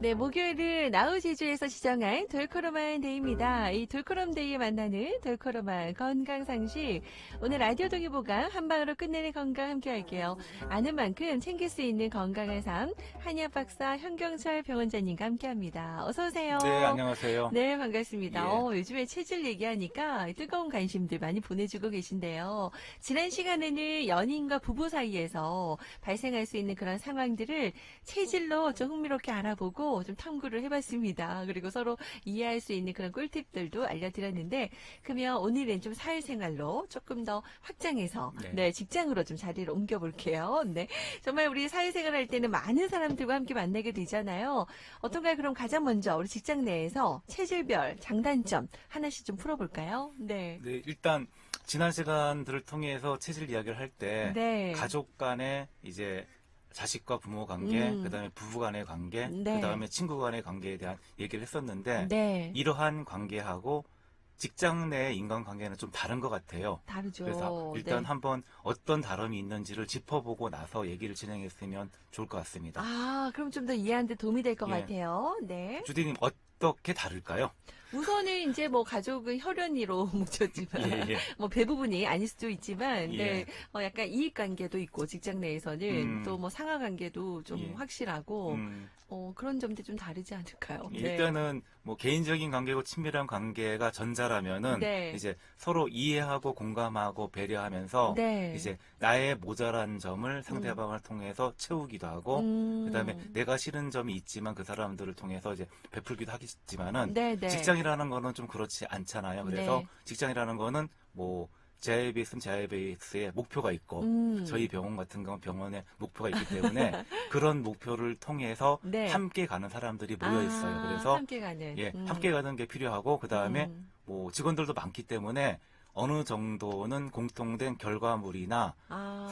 네, 목요일은 나우지주에서 지정한 돌코로만 데이입니다. 이 돌코롬 데이에 만나는 돌코로만 건강상식. 오늘 라디오 동의보감 한방으로 끝내는 건강 함께 할게요. 아는 만큼 챙길 수 있는 건강한 삶, 한의학 박사 현경철 병원장님과 함께 합니다. 어서오세요. 네, 안녕하세요. 네, 반갑습니다. 예. 요즘에 체질 얘기하니까 뜨거운 관심들 많이 보내주고 계신데요. 지난 시간에는 연인과 부부 사이에서 발생할 수 있는 그런 상황들을 체질로 좀 흥미롭게 알아보고 좀 탐구를 해봤습니다. 그리고 서로 이해할 수 있는 그런 꿀팁들도 알려드렸는데, 그러면 오늘은 좀 사회생활로 조금 더 확장해서 네, 직장으로 좀 자리를 옮겨볼게요. 네, 정말 우리 사회생활 할 때는 많은 사람들과 함께 만나게 되잖아요. 어떤가요? 그럼 가장 먼저 우리 직장 내에서 체질별 장단점 하나씩 좀 풀어볼까요? 네. 네, 일단 지난 시간들을 통해서 체질 이야기를 할 때 네. 가족 간의 이제 자식과 부모 관계, 그다음에 부부 간의 관계, 네. 그다음에 친구 간의 관계에 대한 얘기를 했었는데 네. 이러한 관계하고 직장 내 인간관계는 좀 다른 것 같아요. 다르죠. 그래서 일단 네. 한번 어떤 다름이 있는지를 짚어보고 나서 얘기를 진행했으면 좋을 것 같습니다. 아, 그럼 좀 더 이해하는 데 도움이 될 것 예. 같아요. 네. 주디님 어떻게 다를까요? 우선은 이제 뭐 가족은 혈연이로 뭉쳤지만 예, 예. 뭐 배부분이 아닐 수도 있지만 예. 네, 약간 이익 관계도 있고 직장 내에서는 또 뭐 상하 관계도 좀 예. 확실하고 그런 점들이 좀 다르지 않을까요? 네. 일단은 뭐 개인적인 관계고 친밀한 관계가 전자라면은 네. 이제 서로 이해하고 공감하고 배려하면서 네. 이제 나의 모자란 점을 상대방을 통해서 채우기도 하고 그다음에 내가 싫은 점이 있지만 그 사람들을 통해서 이제 베풀기도 하겠지만은 네, 네. 직장이라는 거는 좀 그렇지 않잖아요. 그래서 네. 직장이라는 거는 뭐 JIBS는 JIBS의 목표가 있고 저희 병원 같은 경우는 병원에 목표가 있기 때문에 그런 목표를 통해서 네. 함께 가는 사람들이 모여 있어요. 아, 그래서 함께 가는. 함께 가는 게 필요하고 그다음에 뭐 직원들도 많기 때문에 어느 정도는 공통된 결과물이나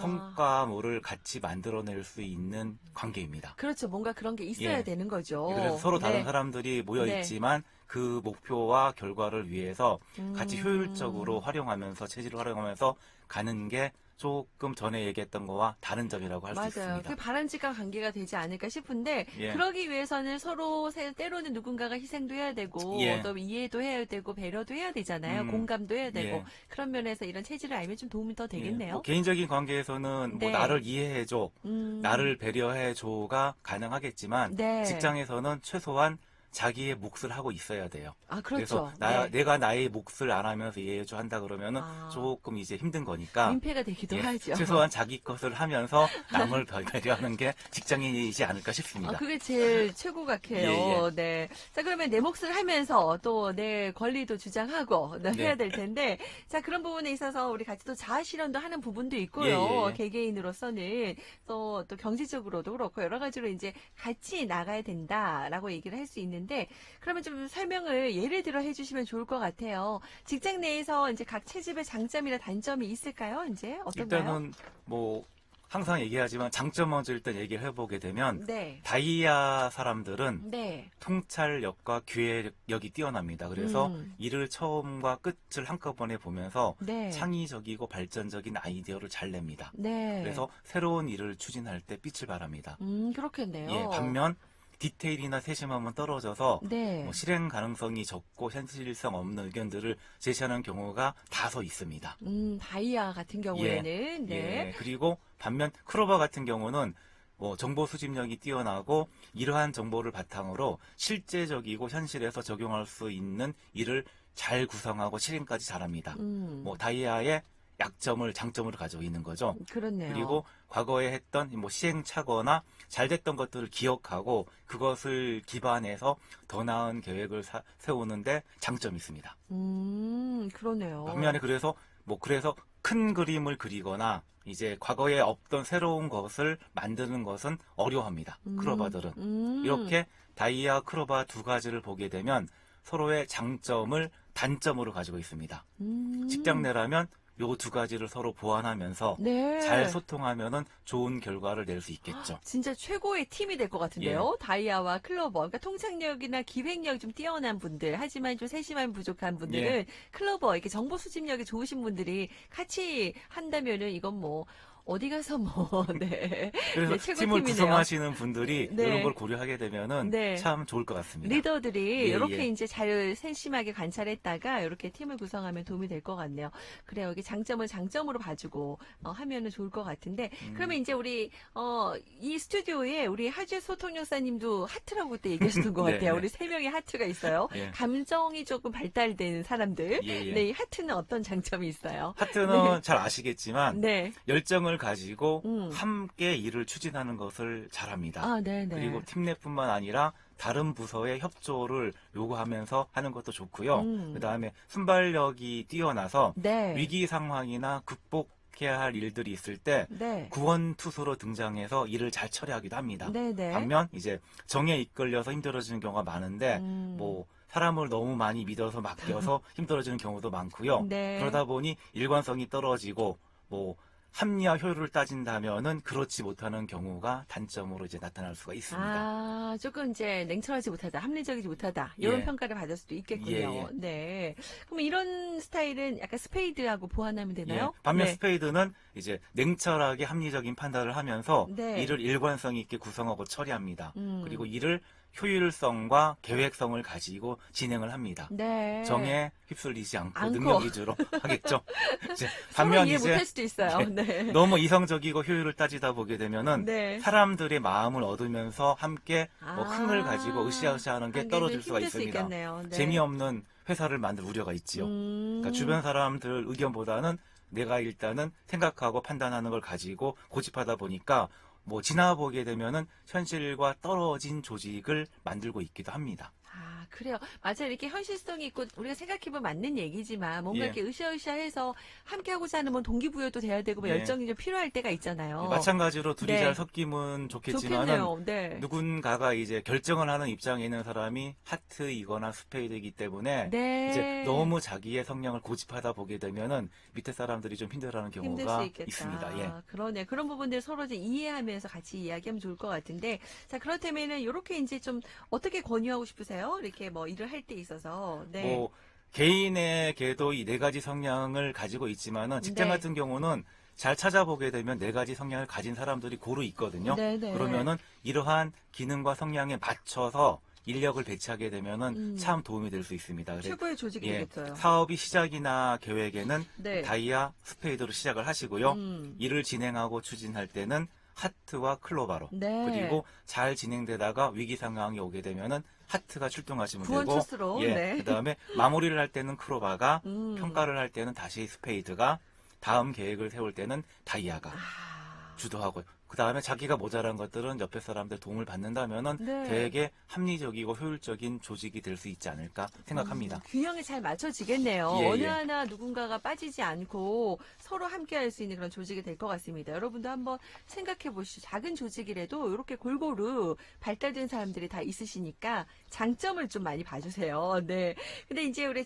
성과물을 같이 만들어낼 수 있는 관계입니다. 그렇죠. 뭔가 그런 게 있어야 예. 되는 거죠. 그래서 서로 다른 네. 사람들이 모여 네. 있지만 그 목표와 결과를 위해서 같이 음. 효율적으로 활용하면서 체질을 활용하면서 가는 게 조금 전에 얘기했던 거와 다른 점이라고 할 수 맞아요. 있습니다. 그 바람직한 관계가 되지 않을까 싶은데 예. 그러기 위해서는 서로 때로는 누군가가 희생도 해야 되고 예. 또 이해도 해야 되고 배려도 해야 되잖아요. 공감도 해야 되고 예. 그런 면에서 이런 체질을 알면 좀 도움이 더 예, 되겠네요. 뭐 개인적인 관계에서는 네. 뭐 나를 이해해줘, 나를 배려해줘가 가능하겠지만 네. 직장에서는 최소한 자기의 몫을 하고 있어야 돼요. 아, 그렇죠. 그래서 네. 내가 나의 몫을 안 하면서 이해해줘 한다 그러면은 조금 이제 힘든 거니까 민폐가 되기도 하죠. 최소한 자기 것을 하면서 남을 배려하는 게 직장인이지 않을까 싶습니다. 그게 제일 최고 같아요. 예. 네. 자, 그러면 내 몫을 하면서 또 내 권리도 주장하고 해야 될 텐데, 자, 그런 부분에 있어서 우리 같이 또 자아 실현도 하는 부분도 있고요. 예. 개개인으로서는 또 경제적으로도 그렇고 여러 가지로 이제 같이 나가야 된다라고 얘기를 할 수 있는데, 그러면 좀 설명을 예를 들어 해주시면 좋을 것 같아요. 직장 내에서 이제 각 체질의 장점이나 단점이 있을까요? 이제 어떤가요? 일단은 뭐 항상 얘기하지만 장점 먼저 일단 얘기를 해보게 되면 네. 다이아 사람들은 네. 통찰력과 기획력이 뛰어납니다. 그래서 일을 처음과 끝을 한꺼번에 보면서 네. 창의적이고 발전적인 아이디어를 잘 냅니다. 네. 그래서 새로운 일을 추진할 때 빛을 발합니다. 그렇겠네요. 예, 반면 디테일이나 세심함은 떨어져서 네. 뭐 실행 가능성이 적고 현실성 없는 의견들을 제시하는 경우가 다소 있습니다. 다이아 같은 경우에는 네. 예, 그리고 반면 크로바 같은 경우는 뭐 정보 수집력이 뛰어나고 이러한 정보를 바탕으로 실제적이고 현실에서 적용할 수 있는 일을 잘 구성하고 실행까지 잘합니다. 뭐 다이아의 약점을 장점으로 가지고 있는 거죠. 그렇네요. 그리고 과거에 했던 뭐 시행착오나 잘 됐던 것들을 기억하고 그것을 기반해서 더 나은 계획을 세우는데 장점이 있습니다. 그러네요. 반면에 그래서 큰 그림을 그리거나 이제 과거에 없던 새로운 것을 만드는 것은 어려워합니다. 크로바들은. 이렇게 다이아 크로바 두 가지를 보게 되면 서로의 장점을 단점으로 가지고 있습니다. 직장 내라면 요 두 가지를 서로 보완하면서 네. 잘 소통하면은 좋은 결과를 낼 수 있겠죠. 진짜 최고의 팀이 될 것 같은데요. 다이아와 클로버. 그러니까 통찰력이나 기획력이 좀 뛰어난 분들, 하지만 좀 세심함이 부족한 분들은 클로버, 이렇게 정보 수집력이 좋으신 분들이 같이 한다면은 이건 뭐 어디 가서 뭐, 네. 그래서 네, 팀을 최고팀이네요. 구성하시는 분들이 네. 이런 걸 고려하게 되면은 네. 참 좋을 것 같습니다. 리더들이 예, 이렇게 예. 이제 잘 세심하게 관찰했다가 이렇게 팀을 구성하면 도움이 될 것 같네요. 그래요. 여기 장점을 장점으로 봐주고 하면은 좋을 것 같은데 그러면 이제 우리 이 스튜디오에 우리 하주의 소통 역사님도 하트라고 그때 얘기하셨던 것 네, 같아요. 네. 우리 세 명의 하트가 있어요. 예. 감정이 조금 발달되는 사람들. 예, 예. 네, 이 하트는 어떤 장점이 있어요? 하트는 잘 아시겠지만 네. 열정을 가지고 음. 함께 일을 추진하는 것을 잘합니다. 아, 네, 네. 그리고 팀 내뿐만 아니라 다른 부서의 협조를 요구하면서 하는 것도 좋고요. 그다음에 순발력이 뛰어나서 네. 위기 상황이나 극복해야 할 일들이 있을 때 네. 구원 투수로 등장해서 일을 잘 처리하기도 합니다. 네, 네. 반면 이제 정에 이끌려서 힘들어지는 경우가 많은데 뭐 사람을 너무 많이 믿어서 맡겨서 힘들어지는 경우도 많고요. 네. 그러다 보니 일관성이 떨어지고 뭐 합리화 효율을 따진다면은 그렇지 못하는 경우가 단점으로 이제 나타날 수가 있습니다. 아, 조금 이제 냉철하지 못하다, 합리적이지 못하다, 이런 예. 평가를 받을 수도 있겠군요. 예, 예. 네. 그럼 이런 스타일은 약간 스페이드하고 보완하면 되나요? 예, 반면 네. 스페이드는 이제 냉철하게 합리적인 판단을 하면서 네. 일을 일관성 있게 구성하고 처리합니다. 음. 그리고 일을 효율성과 계획성을 가지고 진행을 합니다. 네. 정에 휩쓸리지 않고 않고. 능력 위주로 하겠죠. 이제 서로 반면 이해 이제 못할 수도 있어요. 네. 네. 너무 이성적이고 효율을 따지다 보게 되면은 네. 사람들의 마음을 얻으면서 함께 뭐 아, 흥을 가지고 으쌰으쌰하는 게 관계도 떨어질 수가 힘들 수 있습니다. 있겠네요. 네. 재미없는 회사를 만들 우려가 있지요. 그러니까 주변 사람들 의견보다는 내가 일단은 생각하고 판단하는 걸 가지고 고집하다 보니까 뭐 지나보게 되면은 현실과 떨어진 조직을 만들고 있기도 합니다. 아, 그래요. 맞아요. 이렇게 현실성이 있고 우리가 생각해보면 맞는 얘기지만 뭔가 예. 이렇게 으쌰으쌰해서 함께하고자 하는 뭐 동기부여도 돼야 되고 뭐 예. 열정이 좀 필요할 때가 있잖아요. 마찬가지로 둘이 네. 잘 섞이면 좋겠지만은 좋겠네요. 네. 누군가가 이제 결정을 하는 입장에 있는 사람이 하트이거나 스페이드이기 때문에 네. 이제 너무 자기의 성향을 고집하다 보게 되면은 밑에 사람들이 좀 힘들어하는 힘들 수 경우가 있겠다. 있습니다. 예. 그러네. 그런 부분들 서로 이제 이해하면서 같이 이야기하면 좋을 것 같은데, 자, 그렇다면은 이렇게 이제 좀 어떻게 권유하고 싶으세요? 이렇게 뭐 일을 할 때 있어서. 네. 뭐 개인에게도 이 네 가지 성향을 가지고 있지만은 직장 네. 같은 경우는 잘 찾아보게 되면 네 가지 성향을 가진 사람들이 고루 있거든요. 네네. 그러면은 이러한 기능과 성향에 맞춰서 인력을 배치하게 되면은 참 도움이 될 수 있습니다. 그래서 최고의 조직이 예, 되겠어요. 사업이 시작이나 계획에는 네. 다이아 스페이드로 시작을 하시고요. 음. 일을 진행하고 추진할 때는 하트와 클로바로 네. 그리고 잘 진행되다가 위기 상황이 오게 되면은 하트가 출동하시면 구원 되고 투수로, 예, 네. 그다음에 마무리를 할 때는 클로바가 음. 평가를 할 때는 다시 스페이드가 다음 계획을 세울 때는 다이아가 아. 주도하고 그다음에 자기가 모자란 것들은 옆에 사람들 도움을 받는다면은 네. 되게 합리적이고 효율적인 조직이 될 수 있지 않을까 생각합니다. 균형이 잘 맞춰지겠네요. 예, 어느 예. 하나 누군가가 빠지지 않고 서로 함께 할 수 있는 그런 조직이 될 것 같습니다. 여러분도 한번 생각해 보시죠. 작은 조직이라도 이렇게 골고루 발달된 사람들이 다 있으시니까 장점을 좀 많이 봐주세요. 네. 근데 이제 우리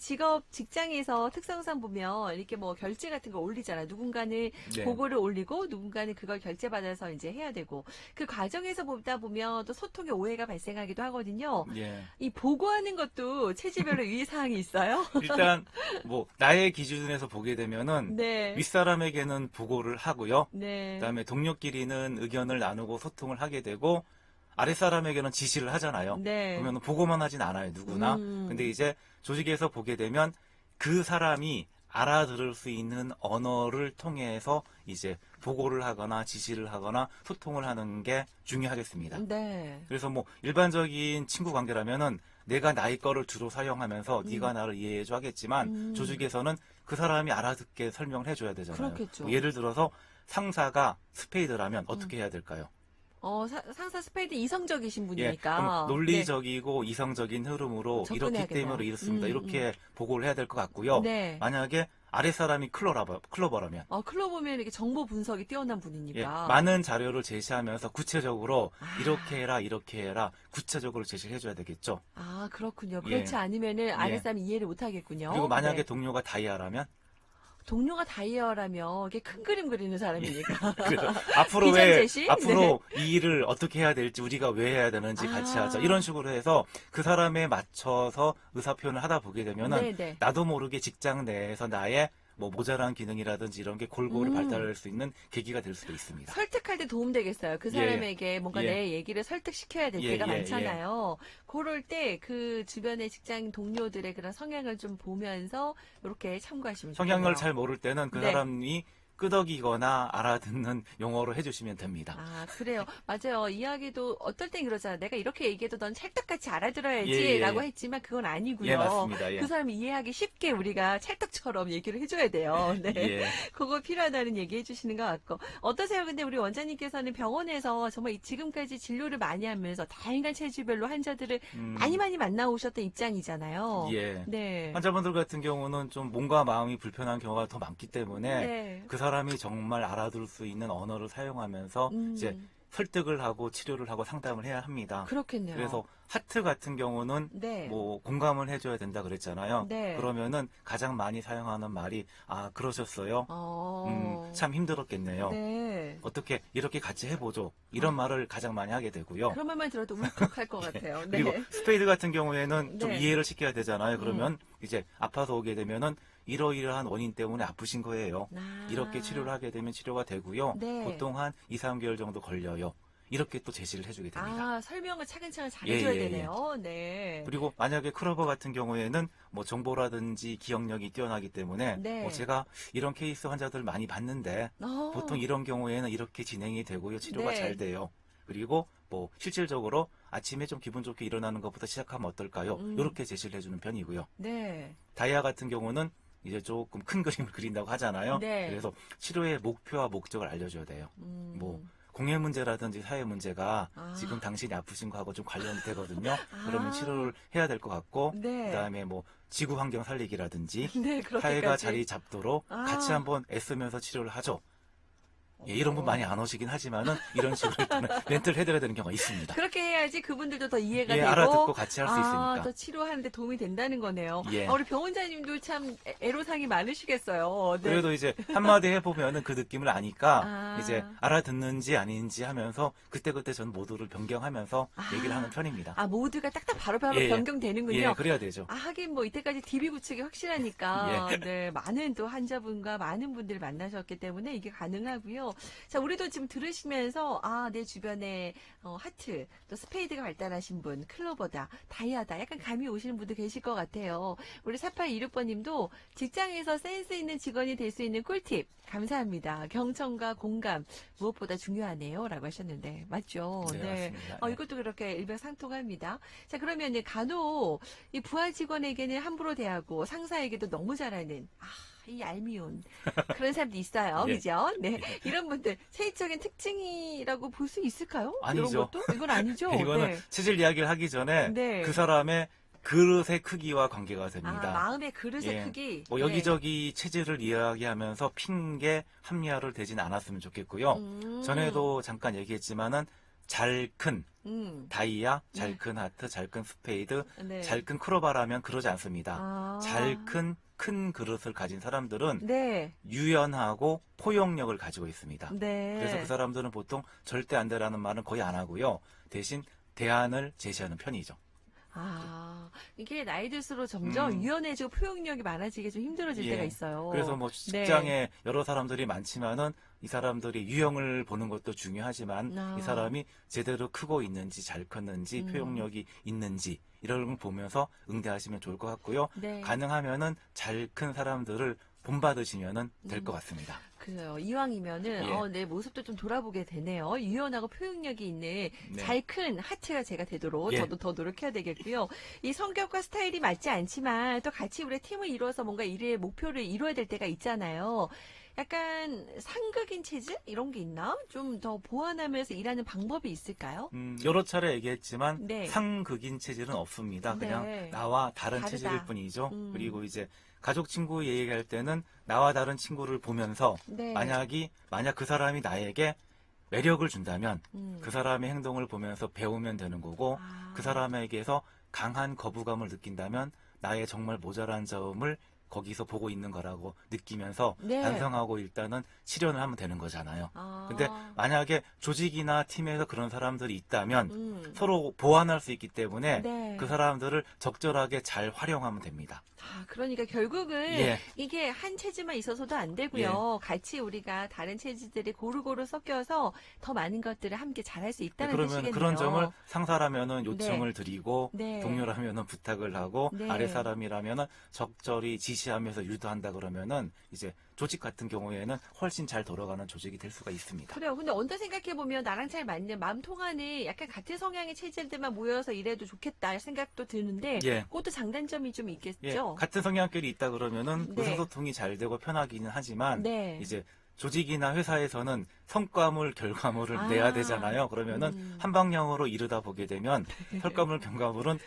직장에서 특성상 보면 이렇게 뭐 결제 같은 거 올리잖아요. 누군가는 네. 보고를 올리고 누군가는 그걸 결제받아서 이제 해야 되고 그 과정에서 보다 보면 또 소통의 오해가 발생하기도 하거든요. 예. 이 보고하는 것도 체질별로 유의사항이 있어요? 일단 뭐 나의 기준에서 보게 되면은 네. 윗사람에게는 보고를 하고요. 네. 그다음에 동료끼리는 의견을 나누고 소통을 하게 되고 아랫사람에게는 지시를 하잖아요. 네. 그러면 보고만 하진 않아요, 누구나. 근데 이제 조직에서 보게 되면 그 사람이 알아들을 수 있는 언어를 통해서 이제 보고를 하거나 지시를 하거나 소통을 하는 게 중요하겠습니다. 네. 그래서 뭐 일반적인 친구 관계라면은 내가 나의 거를 주로 사용하면서 네가 나를 이해해줘 하겠지만 조직에서는 그 사람이 알아듣게 설명을 해줘야 되잖아요. 그렇겠죠. 뭐 예를 들어서 상사가 스페이드라면 어떻게 해야 될까요? 상사 스페이드 이성적이신 예, 분이니까. 그럼 논리적이고 이성적인 흐름으로 이렇기 접근해야겠네요. 때문에 이렇습니다. 이렇게 보고를 해야 될 것 같고요. 네. 만약에 아랫사람이 클로버라면 클로버면 이렇게 정보 분석이 뛰어난 예, 분이니까. 많은 자료를 제시하면서 구체적으로 이렇게 해라 구체적으로 제시를 해줘야 되겠죠. 아, 그렇군요. 예. 그렇지 않으면은 아랫사람이 이해를 못 하겠군요. 그리고 만약에 네. 동료가 다이아라면 동료가 다이어라면 이게 큰 그림 그리는 사람이니까. 그래서 앞으로 비전 왜 제시? 앞으로 이 일을 어떻게 해야 될지 우리가 왜 해야 되는지 같이 아. 하자 이런 식으로 해서 그 사람에 맞춰서 의사 표현을 하다 보게 되면은 네네. 나도 모르게 직장 내에서 나의 뭐 모자란 기능이라든지 이런 게 골고루 음. 발달할 수 있는 계기가 될 수도 있습니다. 설득할 때 도움 되겠어요. 그 예, 사람에게 뭔가 예. 내 얘기를 설득시켜야 될 예, 때가 예, 많잖아요. 그럴 때 그 주변의 직장 동료들의 그런 성향을 좀 보면서 이렇게 참고하시면 좋겠네요. 성향을 잘 모를 때는 그 네. 사람이 끄덕이거나 알아듣는 용어로 해주시면 됩니다. 아, 그래요. 맞아요. 이야기도 어떨 땐 그러잖아. 내가 이렇게 얘기해도 넌 찰떡같이 알아들어야지 예, 예. 라고 했지만 그건 아니고요. 예, 맞습니다. 예. 그 사람이 이해하기 쉽게 우리가 찰떡처럼 얘기를 해줘야 돼요. 네. 예. 그거 필요하다는 얘기 해주시는 것 같고. 어떠세요? 근데 우리 원장님께서는 병원에서 정말 지금까지 진료를 많이 하면서 다양한 체질별로 환자들을 많이 만나오셨던 입장이잖아요. 예. 네. 환자분들 같은 경우는 좀 몸과 마음이 불편한 경우가 더 많기 때문에 네. 그 사람이 정말 알아들을 수 있는 언어를 사용하면서 이제 설득을 하고 치료를 하고 상담을 해야 합니다. 그렇겠네요. 그래서 하트 같은 경우는 네. 뭐 공감을 해줘야 된다 그랬잖아요. 네. 그러면은 가장 많이 사용하는 말이 아 그러셨어요? 참 힘들었겠네요. 네. 어떻게 이렇게 같이 해보죠. 이런 말을 가장 많이 하게 되고요. 그런 말만 들어도 울컥할 것 같아요. 네. 그리고 스페이드 같은 경우에는 좀 네. 이해를 시켜야 되잖아요. 그러면 이제 아파서 오게 되면은 이러이러한 원인 때문에 아프신 거예요. 아. 이렇게 치료를 하게 되면 치료가 되고요. 네. 보통 한 2, 3개월 정도 걸려요. 이렇게 또 제시를 해주게 됩니다. 아, 설명을 차근차근 잘 예, 해줘야 예, 예. 되네요. 네. 그리고 만약에 크로버 같은 경우에는 뭐 정보라든지 기억력이 뛰어나기 때문에 네. 제가 이런 케이스 환자들 많이 봤는데 보통 이런 경우에는 이렇게 진행이 되고요. 치료가 네. 잘 돼요. 그리고 뭐 실질적으로 아침에 좀 기분 좋게 일어나는 것부터 시작하면 어떨까요? 이렇게 제시를 해주는 편이고요. 네. 다이아 같은 경우는 이제 조금 큰 그림을 그린다고 하잖아요. 네. 그래서 치료의 목표와 목적을 알려줘야 돼요. 뭐 공해 문제라든지 사회 문제가 지금 당신이 아프신 거하고 좀 관련이 되거든요. 그러면 치료를 해야 될 것 같고 네. 그다음에 뭐 지구 환경 살리기라든지 네, 그렇게까지. 사회가 자리 잡도록 아. 같이 한번 애쓰면서 치료를 하죠. 예, 이런 분 많이 안 오시긴 하지만은 이런 식으로 일단은 멘트를 해드려야 되는 경우가 있습니다. 그렇게 해야지 그분들도 더 이해가 예, 되고 알아듣고 같이 할 수 있으니까. 더 치료하는데 도움이 된다는 거네요. 예. 우리 병원장님도 참 애로사항이 많으시겠어요. 네. 그래도 이제 한마디 해보면은 그 느낌을 아니까 아. 이제 알아듣는지 아닌지 하면서 그때그때 저는 모두를 변경하면서 얘기를 하는 편입니다. 아, 모두가 딱딱 바로바로 예, 예. 변경되는군요. 예, 그래야 되죠. 아, 하긴 뭐 이때까지 DB 구축이 확실하니까 예. 네, 많은 또 환자분과 많은 분들을 만나셨기 때문에 이게 가능하고요. 자, 우리도 지금 들으시면서 내 주변에 하트, 또 스페이드가 발달하신 분, 클로버다, 다이아다 약간 감이 오시는 분도 계실 것 같아요. 우리 4826번님도 직장에서 센스 있는 직원이 될 수 있는 꿀팁 감사합니다. 경청과 공감 무엇보다 중요하네요 라고 하셨는데 맞죠? 네, 맞습니다. 네. 이것도 그렇게 일맥상통합니다. 자, 그러면 간혹 이 부하 직원에게는 함부로 대하고 상사에게도 너무 잘하는 이 얄미운 그런 사람도 있어요. 예. 그죠? 네. 이런 분들 체질적인 특징이라고 볼 수 있을까요? 아니죠. 이런 것도? 이건 아니죠. 이거는 네. 체질 이야기를 하기 전에 네. 그 사람의 그릇의 크기와 관계가 됩니다. 마음의 그릇의 예. 크기. 뭐 여기저기 체질을 이야기하면서 핑계 합리화를 되지는 않았으면 좋겠고요. 전에도 잠깐 얘기했지만은 잘 큰 다이아, 잘 큰 하트, 잘 큰 스페이드, 네. 잘 큰 크로바라면 그러지 않습니다. 잘 큰 그릇을 가진 사람들은 네. 유연하고 포용력을 가지고 있습니다. 네. 그래서 그 사람들은 보통 절대 안 되라는 말은 거의 안 하고요. 대신 대안을 제시하는 편이죠. 이게 나이 들수록 점점 유연해지고 포용력이 많아지게 좀 힘들어질 때가 있어요. 그래서 뭐 직장에 여러 사람들이 많지만은 이 사람들이 유형을 보는 것도 중요하지만 이 사람이 제대로 크고 있는지 잘 컸는지 포용력이 있는지 이런 걸 보면서 응대하시면 좋을 것 같고요. 네. 가능하면은 잘 큰 사람들을 본받으시면은 될 것 같습니다. 그래요. 이왕이면은 내 모습도 좀 돌아보게 되네요. 유연하고 포용력이 있는 잘 큰 하트가 제가 되도록 저도 더 노력해야 되겠고요. 이 성격과 스타일이 맞지 않지만 또 같이 우리 팀을 이루어서 뭔가 일의 목표를 이루어야 될 때가 있잖아요. 약간 상극인 체질 이런 게 있나? 좀 더 보완하면서 일하는 방법이 있을까요? 여러 차례 얘기했지만 네. 상극인 체질은 없습니다. 그냥 네. 나와 다른 다르다. 체질일 뿐이죠. 그리고 이제 가족 친구 얘기할 때는 나와 다른 친구를 보면서 네. 만약 그 사람이 나에게 매력을 준다면 음. 그 사람의 행동을 보면서 배우면 되는 거고 그 사람에게서 강한 거부감을 느낀다면 나의 정말 모자란 점을 거기서 보고 있는 거라고 느끼면서 네. 반성하고 일단은 실현을 하면 되는 거잖아요. 아. 근데 만약에 조직이나 팀에서 그런 사람들이 있다면 서로 음. 보완할 수 있기 때문에 네. 그 사람들을 적절하게 잘 활용하면 됩니다. 아, 그러니까 결국은 예. 이게 한 체질만 있어서도 안 되고요. 같이 우리가 다른 체질들이 고루고루 섞여서 더 많은 것들을 함께 잘할 수 있다는 그러면 뜻이겠네요. 그런 점을 상사라면은 네. 요청을 드리고 네. 동료라면은 부탁을 하고 네. 아래 사람이라면은 적절히 지시하면서 유도한다 그러면은 이제 조직 같은 경우에는 훨씬 잘 돌아가는 조직이 될 수가 있습니다. 그래요. 근데 언뜻 생각해보면 나랑 잘 맞는 마음 통하는 약간 같은 성향의 체질들만 모여서 일해도 좋겠다 생각도 드는데 예. 그것도 장단점이 좀 예, 있겠죠? 같은 성향끼리 있다 그러면은 네. 의사소통이 잘 되고 편하기는 하지만 네. 이제 조직이나 회사에서는 성과물, 결과물을 내야 되잖아요. 그러면은 한 방향으로 이르다 보게 되면 혈과물, 결과물은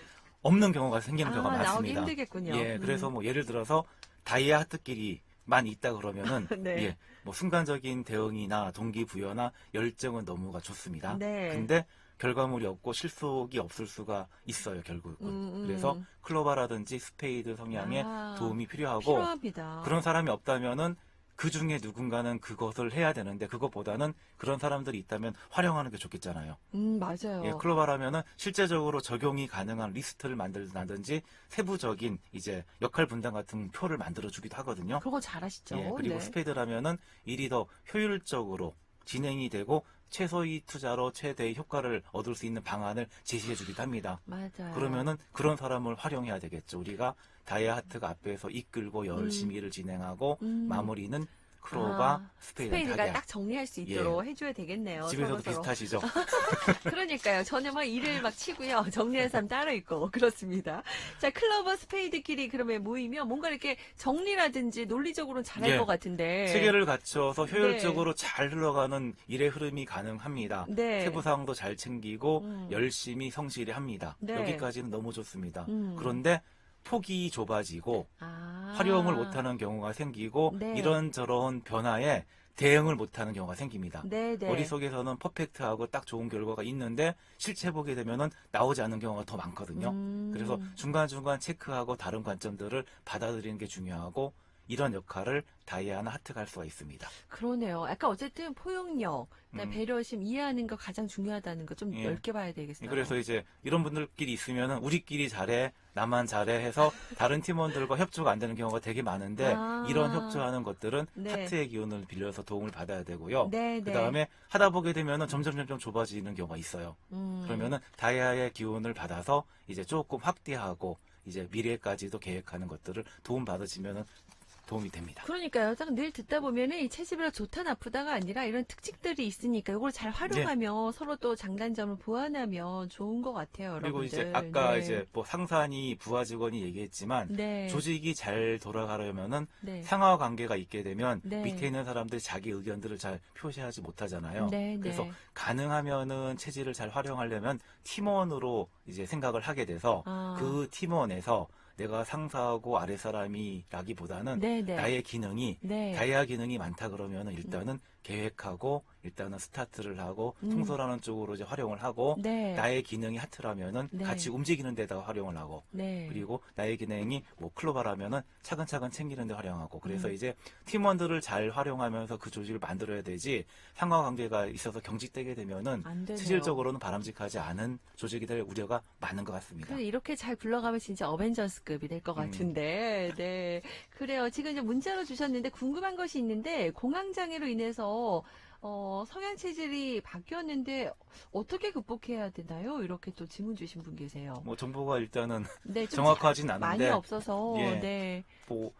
없는 경우가 생기는 경우가 나오기 많습니다. 힘들겠군요. 예, 그래서 뭐 예를 들어서 다이아 하트끼리만 있다 그러면은 네. 예, 뭐 순간적인 대응이나 동기부여나 열정은 너무가 좋습니다. 네. 근데 결과물이 없고 실속이 없을 수가 있어요, 결국은. 그래서 클로바라든지 스페이드 성향에 도움이 필요하고 필요합니다. 그런 사람이 없다면은 그 중에 누군가는 그것을 해야 되는데 그것보다는 그런 사람들이 있다면 활용하는 게 좋겠잖아요. 맞아요. 예, 클로바라면은 실제적으로 적용이 가능한 리스트를 만들든지 세부적인 이제 역할 분담 같은 표를 만들어 주기도 하거든요. 그런 거 잘하시죠? 예, 그리고 네. 스페이드라면은 일이 더 효율적으로 진행이 되고 최소의 투자로 최대의 효과를 얻을 수 있는 방안을 제시해 주기도 합니다. 맞아요. 그러면은 그런 사람을 활용해야 되겠죠. 우리가 다이아 하트가 앞에서 이끌고 열심히 일을 진행하고 마무리는 크로바 스페이드가 스페이드가 딱 정리할 수 있도록 해줘야 되겠네요. 집에서도 서로서로. 비슷하시죠? 그러니까요. 저는 막 일을 막 치고요. 정리할 사람 따로 있고 그렇습니다. 자, 클로버 스페이드끼리 그러면 모이면 뭔가 이렇게 정리라든지 논리적으로는 잘할 예. 것 같은데. 체계를 갖춰서 효율적으로 잘 흘러가는 일의 흐름이 가능합니다. 네. 세부사항도 잘 챙기고 열심히 성실히 합니다. 네. 여기까지는 너무 좋습니다. 그런데 폭이 좁아지고 아. 활용을 못하는 경우가 생기고 네. 이런저런 변화에 대응을 못하는 경우가 생깁니다. 네, 네. 머릿속에서는 퍼펙트하고 딱 좋은 결과가 있는데 실제 보게 되면은 나오지 않는 경우가 더 많거든요. 그래서 중간중간 체크하고 다른 관점들을 받아들이는 게 중요하고 이런 역할을 다이아나 하트가 할 수가 있습니다. 그러네요. 약간 어쨌든 포용력, 그다음에 배려심, 이해하는 거 가장 중요하다는 거 좀 예. 넓게 봐야 되겠어요. 그래서 이제 이런 분들끼리 있으면은 우리끼리 잘해, 나만 잘해 해서 다른 팀원들과 협조가 안 되는 경우가 되게 많은데 이런 협조하는 것들은 네. 하트의 기운을 빌려서 도움을 받아야 되고요. 네, 그 네. 다음에 하다 보게 되면은 점점 좁아지는 경우가 있어요. 그러면은 다이아의 기운을 받아서 이제 조금 확대하고 이제 미래까지도 계획하는 것들을 도움 받으시면은 도움이 됩니다. 그러니까요. 딱 늘 듣다 보면은 이 체질별로 좋다 나쁘다가 아니라 이런 특징들이 있으니까 이걸 잘 활용하면 서로 또 장단점을 보완하면 좋은 것 같아요, 그리고 여러분들. 이제 아까 네. 이제 뭐 상사니 부하 직원이 얘기했지만 네. 조직이 잘 돌아가려면은 네. 상하 관계가 있게 되면 네. 밑에 있는 사람들이 자기 의견들을 잘 표시하지 못하잖아요. 네, 그래서 네. 가능하면은 체질을 잘 활용하려면 팀원으로 이제 생각을 하게 돼서 그 팀원에서 내가 상사하고 아래 사람이라기보다는 네, 네. 나의 기능이 네. 다이아 기능이 많다 그러면은 일단은 계획하고 일단은 스타트를 하고 통솔하는 쪽으로 이제 활용을 하고 네. 나의 기능이 하트라면은 네. 같이 움직이는 데다가 활용을 하고 네. 그리고 나의 기능이 뭐 클로바라면은 차근차근 챙기는 데 활용하고 그래서 이제 팀원들을 잘 활용하면서 그 조직을 만들어야 되지 상하 관계가 있어서 경직되게 되면은 안 되네요. 실질적으로는 바람직하지 않은 조직이 될 우려가 많은 것 같습니다. 그래서 이렇게 잘 굴러가면 진짜 어벤져스급이 될 것 같은데, 네. 그래요. 지금 이제 문자로 주셨는데 궁금한 것이 있는데, 공황장애로 인해서, 성향 체질이 바뀌었는데, 어떻게 극복해야 되나요? 이렇게 또 질문 주신 분 계세요. 뭐 정보가 일단은 네, 좀 정확하진 많이 않은데 없어서, 예. 네. 뭐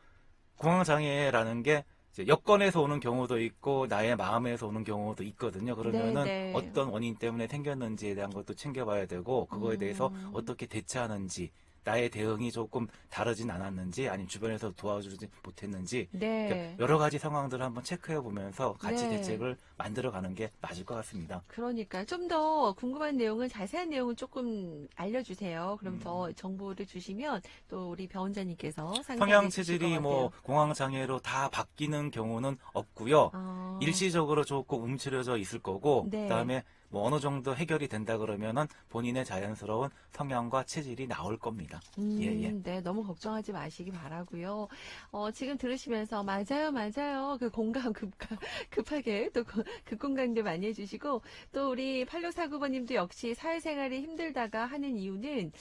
공황장애라는 게 이제 여건에서 오는 경우도 있고 나의 마음에서 오는 경우도 있거든요. 그러면은 네, 네. 어떤 원인 때문에 생겼는지에 대한 것도 챙겨봐야 되고 그거에 대해서 어떻게 대처하는지 나의 대응이 조금 다르진 않았는지 아니면 주변에서 도와주지 못했는지 네. 그러니까 여러 가지 상황들을 한번 체크해 보면서 같이 네. 대책을 만들어가는 게 맞을 것 같습니다. 그러니까 좀 더 궁금한 내용은 자세한 내용은 조금 알려주세요. 그럼 더 정보를 주시면 또 우리 변호사님께서 성향 체질이 뭐 공황 장애로 다 바뀌는 경우는 없고요. 일시적으로 조금 움츠려져 있을 거고 네. 그다음에 뭐 어느 정도 해결이 된다 그러면은 본인의 자연스러운 성향과 체질이 나올 겁니다. 예, 예. 네, 너무 걱정하지 마시기 바라고요. 지금 들으시면서 맞아요, 맞아요. 그 공감 급하게 또 급공감도 많이 해주시고 또 우리 8649번님도 역시 사회생활이 힘들다가 하는 이유는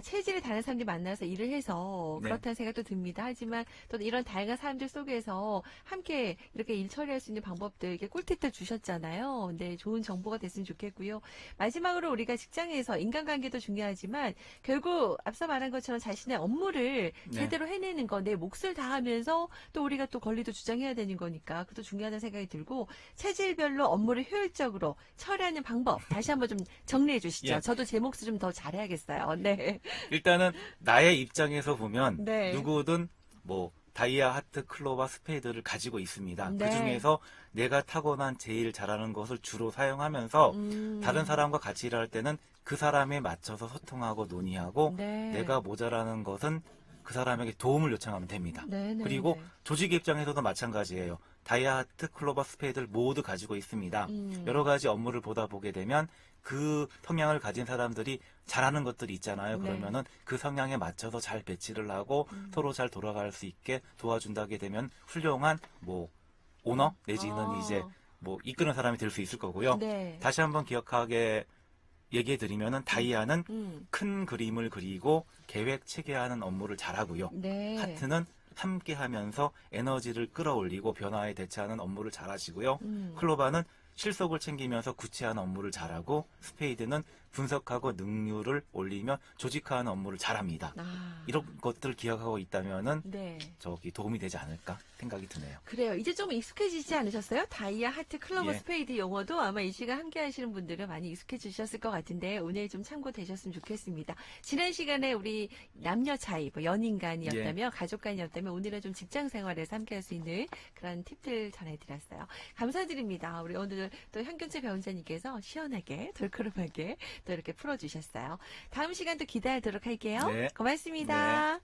체질이 다른 사람들이 만나서 일을 해서 네. 그렇다는 생각도 듭니다. 하지만 또 이런 다양한 사람들 속에서 함께 이렇게 일 처리할 수 있는 방법들 이렇게 꿀팁들 주셨잖아요. 네, 좋은 정보가 됐으면 좋겠고요. 마지막으로 우리가 직장에서 인간관계도 중요하지만 결국 앞서 말한 것처럼 자신의 업무를 네. 제대로 해내는 거, 내 몫을 다하면서 또 우리가 또 권리도 주장해야 되는 거니까 그것도 중요하다는 생각이 들고 체질별로 업무를 효율적으로 처리하는 방법 다시 한번 좀 정리해 주시죠. 예. 저도 제 몫을 좀 더 잘해야겠어요. 네. 일단은 나의 입장에서 보면 네. 누구든 뭐 다이아, 하트, 클로바, 스페이드를 가지고 있습니다. 네. 그 중에서 내가 타고난 제일 잘하는 것을 주로 사용하면서 다른 사람과 같이 일할 때는 그 사람에 맞춰서 소통하고 논의하고 네. 내가 모자라는 것은 그 사람에게 도움을 요청하면 됩니다. 네, 네, 그리고 네. 조직 입장에서도 마찬가지예요. 다이아, 하트, 클로바, 스페이드를 모두 가지고 있습니다. 음. 여러 가지 업무를 보다 보게 되면 그 성향을 가진 사람들이 잘하는 것들이 있잖아요. 네. 그러면은 그 성향에 맞춰서 잘 배치를 하고 서로 잘 돌아갈 수 있게 도와준다게 되면 훌륭한 뭐 오너 내지는 이제 뭐 이끄는 사람이 될 수 있을 거고요. 네. 다시 한번 기억하게 얘기해 드리면은 다이아는 음. 큰 그림을 그리고 계획 체계하는 업무를 잘하고요. 네. 하트는 함께 하면서 에너지를 끌어올리고 변화에 대처하는 업무를 잘하시고요. 음. 클로바는 실속을 챙기면서 구체화하는 업무를 잘하고 스페이드는 분석하고 능률을 올리며 조직화하는 업무를 잘합니다. 이런 것들을 기억하고 있다면은 네. 도움이 되지 않을까 생각이 드네요. 그래요. 이제 좀 익숙해지지 않으셨어요? 다이아, 하트, 클로버, 예. 스페이드 용어도 아마 이 시간 함께 하시는 분들은 많이 익숙해지셨을 것 같은데 오늘 좀 참고되셨으면 좋겠습니다. 지난 시간에 우리 남녀 차이, 뭐 연인 간이었다면 가족 간이었다면 오늘은 좀 직장 생활에서 함께 할 수 있는 그런 팁들 전해드렸어요. 감사드립니다. 우리 오늘 또 현경채 배원자님께서 시원하게, 돌크름하게 또 이렇게 풀어주셨어요. 다음 시간도 기대하도록 할게요. 네. 고맙습니다.